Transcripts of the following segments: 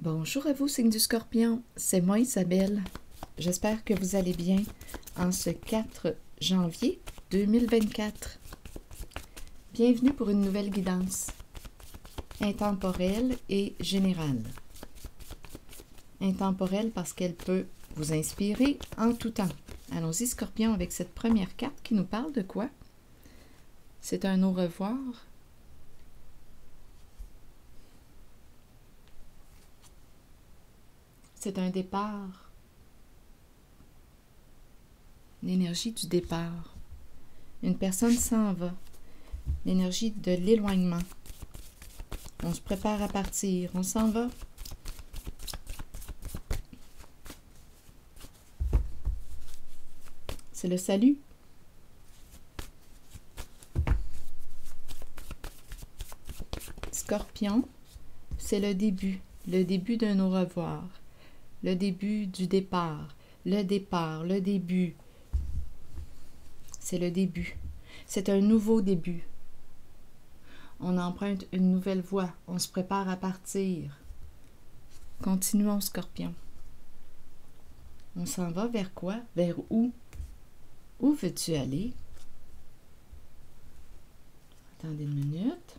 Bonjour à vous, signe du Scorpion, c'est moi Isabelle. J'espère que vous allez bien en ce 4 janvier 2024. Bienvenue pour une nouvelle guidance intemporelle et générale. Intemporelle parce qu'elle peut vous inspirer en tout temps. Allons-y Scorpion avec cette première carte qui nous parle de quoi? C'est un au revoir. C'est un départ. L'énergie du départ. Une personne s'en va. L'énergie de l'éloignement. On se prépare à partir. On s'en va. C'est le salut. Scorpion, c'est le début d'un au revoir. Le début du départ, le début. C'est le début. C'est un nouveau début. On emprunte une nouvelle voie. On se prépare à partir. Continuons, Scorpion. On s'en va vers quoi? Vers où? Où veux-tu aller? Attendez une minute.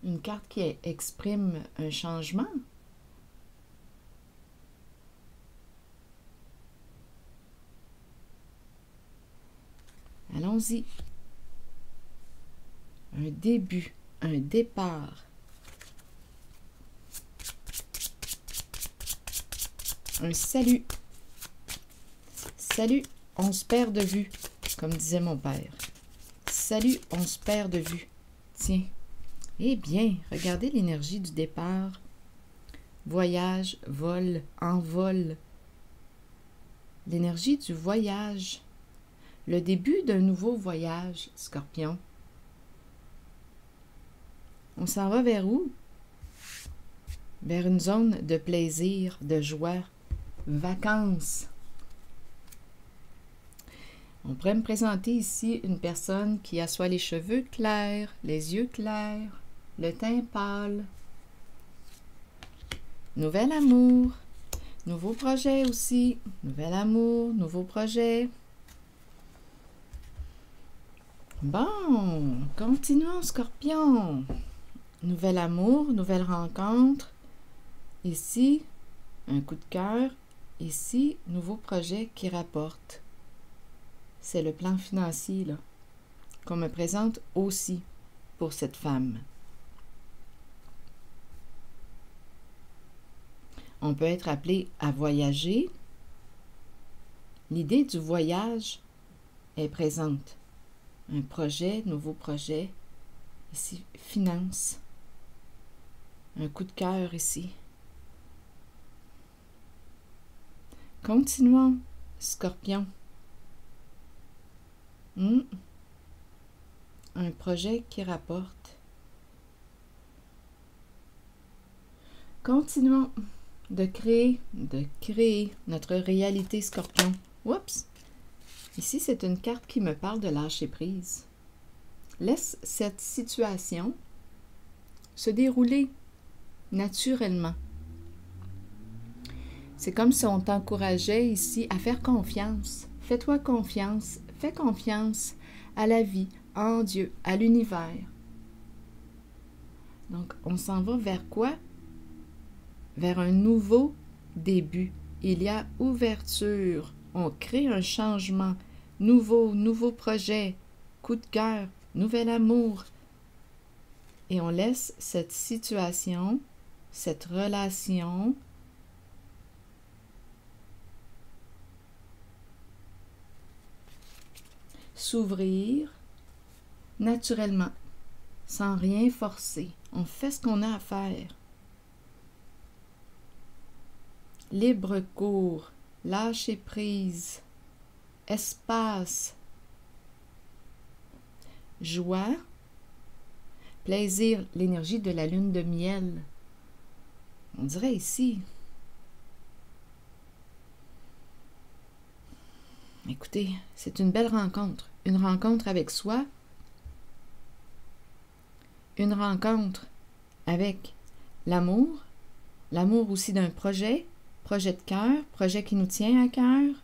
Une carte qui exprime un changement. Allons-y. Un début, un départ. Un salut. Salut, on se perd de vue, comme disait mon père. Salut, on se perd de vue. Tiens. Eh bien, regardez l'énergie du départ. Voyage, vol, envol. L'énergie du voyage. Le début d'un nouveau voyage, Scorpion. On s'en va vers où? Vers une zone de plaisir, de joie, vacances. On pourrait me présenter ici une personne qui a soit les cheveux clairs, les yeux clairs, le teint pâle. Nouvel amour, nouveau projet aussi. Nouvel amour, nouveau projet. Bon, continuons, Scorpion. Nouvel amour, nouvelle rencontre. Ici, un coup de cœur. Ici, nouveau projet qui rapporte. C'est le plan financier là, qu'on me présente aussi pour cette femme. On peut être appelé à voyager. L'idée du voyage est présente. Un projet, nouveau projet. Ici, finance. Un coup de cœur ici. Continuons, Scorpion. Un projet qui rapporte. Continuons de créer notre réalité, Scorpion. Oups! Ici, c'est une carte qui me parle de lâcher prise. Laisse cette situation se dérouler naturellement. C'est comme si on t'encourageait ici à faire confiance. Fais-toi confiance. Fais confiance à la vie, en Dieu, à l'univers. Donc, on s'en va vers quoi? Vers un nouveau début. Il y a ouverture. On crée un changement. Nouveau projet. Coup de cœur. Nouvel amour. Et on laisse cette situation, cette relation s'ouvrir naturellement, sans rien forcer. On fait ce qu'on a à faire. Libre cours, lâcher prise, espace, joie, plaisir, l'énergie de la lune de miel. On dirait ici. Écoutez, c'est une belle rencontre. Une rencontre avec soi, une rencontre avec l'amour, l'amour aussi d'un projet de cœur, projet qui nous tient à cœur.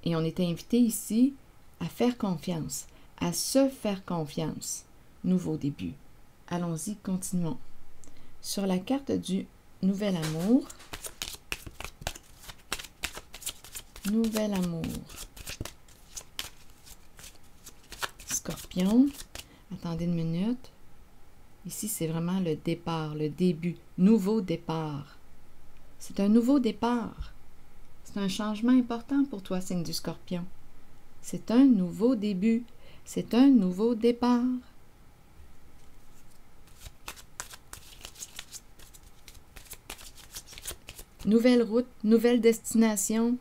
Et on est invité ici à faire confiance, à se faire confiance. Nouveau début. Allons-y, continuons. Sur la carte du nouvel amour, nouvel amour. Scorpion, attendez une minute. Ici, c'est vraiment le départ, le début, nouveau départ. C'est un nouveau départ. C'est un changement important pour toi, signe du Scorpion. C'est un nouveau début. C'est un nouveau départ. Nouvelle route, nouvelle destination.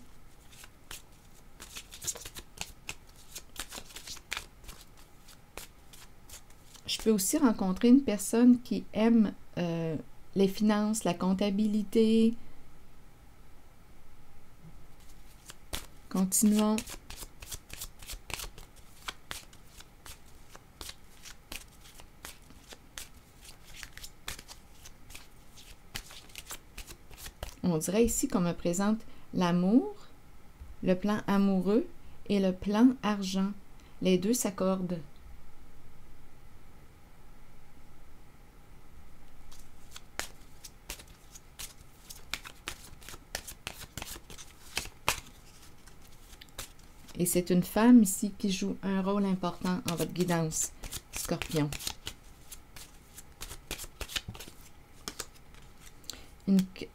Je peux aussi rencontrer une personne qui aime les finances, la comptabilité. Continuons. On dirait ici qu'on me présente l'amour, le plan amoureux et le plan argent. Les deux s'accordent. Et c'est une femme ici qui joue un rôle important en votre guidance, Scorpion.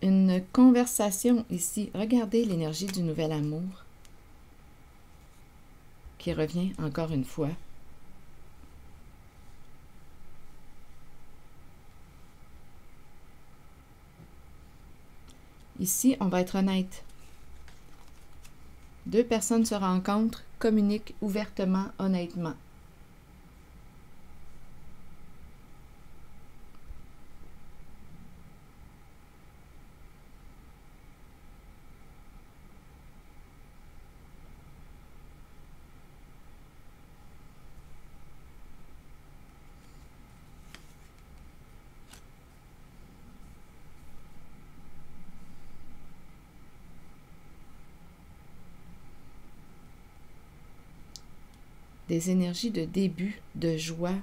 Une conversation ici. Regardez l'énergie du nouvel amour qui revient encore une fois. Ici, on va être honnête. Deux personnes se rencontrent, communiquent ouvertement, honnêtement. Des énergies de début, de joie,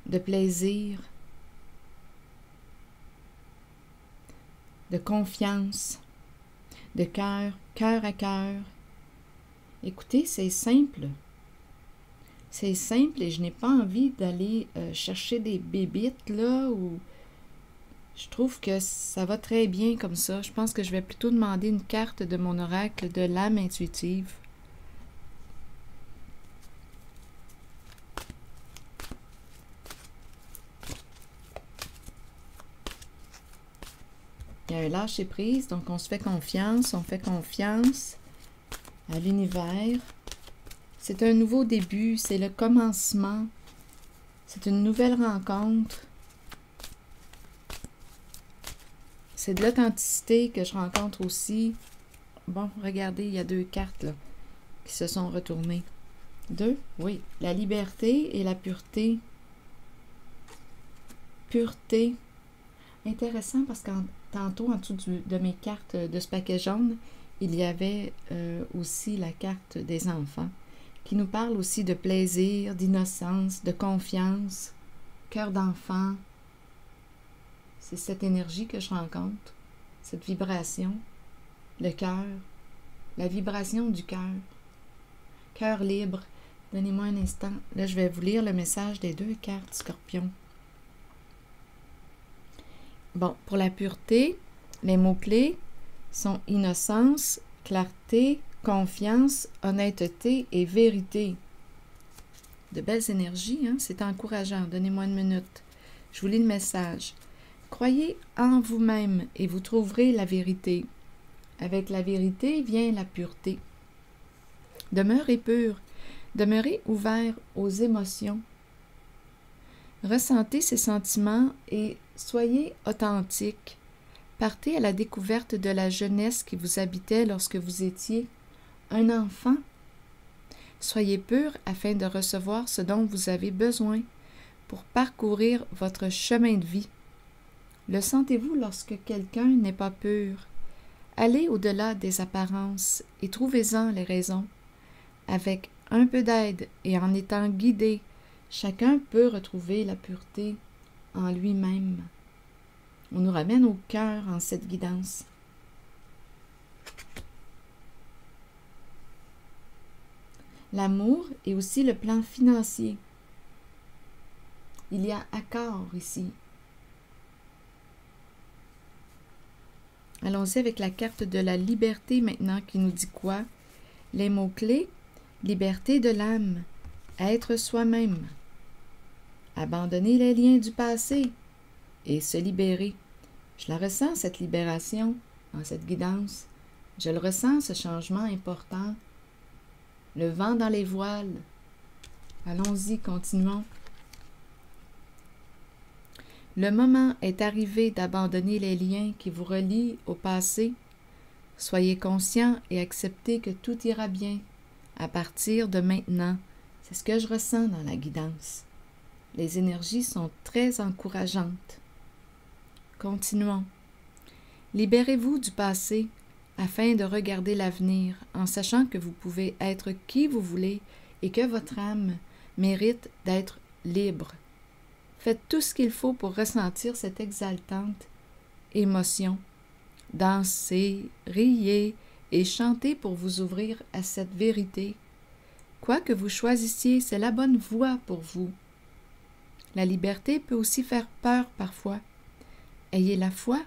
de plaisir, de confiance, de cœur, cœur à cœur. Écoutez, c'est simple. C'est simple et je n'ai pas envie d'aller chercher des bébites là où je trouve que ça va très bien comme ça. Je pense que je vais plutôt demander une carte de mon oracle de l'âme intuitive. Il y a un lâcher-prise, donc on se fait confiance, on fait confiance à l'univers. C'est un nouveau début, c'est le commencement, c'est une nouvelle rencontre. C'est de l'authenticité que je rencontre aussi. Bon, regardez, il y a deux cartes là qui se sont retournées. Deux, oui, la liberté et la pureté. Pureté. Intéressant parce que tantôt, en dessous de mes cartes de ce paquet jaune, il y avait aussi la carte des enfants qui nous parle aussi de plaisir, d'innocence, de confiance, cœur d'enfant. C'est cette énergie que je rencontre, cette vibration, le cœur, la vibration du cœur. Cœur libre. Donnez-moi un instant. Là, je vais vous lire le message des deux cartes Scorpion. Bon, pour la pureté, les mots-clés sont innocence, clarté, confiance, honnêteté et vérité. De belles énergies, hein? C'est encourageant. Donnez-moi une minute. Je vous lis le message. Croyez en vous-même et vous trouverez la vérité. Avec la vérité vient la pureté. Demeurez pur, demeurez ouvert aux émotions. Ressentez ces sentiments et soyez authentique. Partez à la découverte de la jeunesse qui vous habitait lorsque vous étiez un enfant. Soyez pur afin de recevoir ce dont vous avez besoin pour parcourir votre chemin de vie. Le sentez-vous lorsque quelqu'un n'est pas pur? Allez au-delà des apparences et trouvez-en les raisons. Avec un peu d'aide et en étant guidé, chacun peut retrouver la pureté en lui-même. On nous ramène au cœur en cette guidance. L'amour est aussi le plan financier. Il y a accord ici. Allons-y avec la carte de la liberté maintenant qui nous dit quoi? Les mots-clés, liberté de l'âme, être soi-même, abandonner les liens du passé et se libérer. Je la ressens, cette libération, dans cette guidance. Je le ressens, ce changement important. Le vent dans les voiles. Allons-y, continuons. Le moment est arrivé d'abandonner les liens qui vous relient au passé. Soyez conscient et acceptez que tout ira bien à partir de maintenant. C'est ce que je ressens dans la guidance. Les énergies sont très encourageantes. Continuons. Libérez-vous du passé afin de regarder l'avenir en sachant que vous pouvez être qui vous voulez et que votre âme mérite d'être libre. Faites tout ce qu'il faut pour ressentir cette exaltante émotion. Dansez, riez et chantez pour vous ouvrir à cette vérité. Quoi que vous choisissiez, c'est la bonne voie pour vous. La liberté peut aussi faire peur parfois. Ayez la foi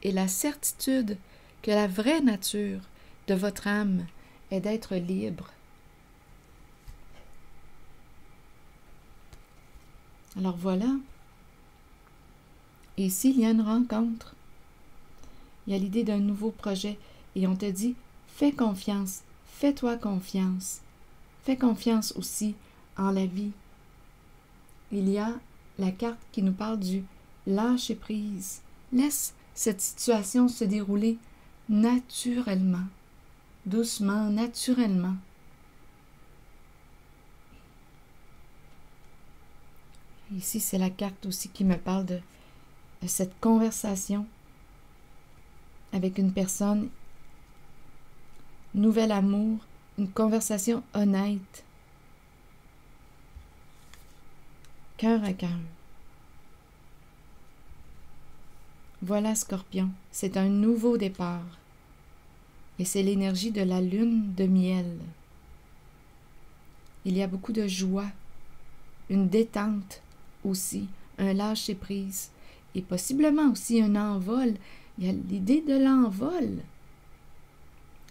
et la certitude que la vraie nature de votre âme est d'être libre. Alors voilà. Et ici, il y a une rencontre. Il y a l'idée d'un nouveau projet et on te dit, fais confiance, fais-toi confiance. Fais confiance aussi en la vie. Il y a la carte qui nous parle du lâcher prise. Laisse cette situation se dérouler naturellement, doucement, naturellement. Ici, c'est la carte aussi qui me parle de cette conversation avec une personne, nouvel amour, une conversation honnête, cœur à cœur. Voilà, Scorpion, c'est un nouveau départ et c'est l'énergie de la lune de miel. Il y a beaucoup de joie, une détente aussi, un lâcher-prise et possiblement aussi un envol. Il y a l'idée de l'envol,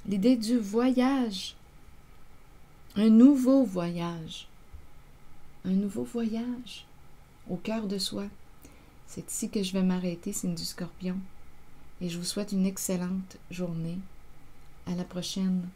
l'idée du voyage, un nouveau voyage au cœur de soi. C'est ici que je vais m'arrêter, signe du Scorpion, et je vous souhaite une excellente journée. À la prochaine.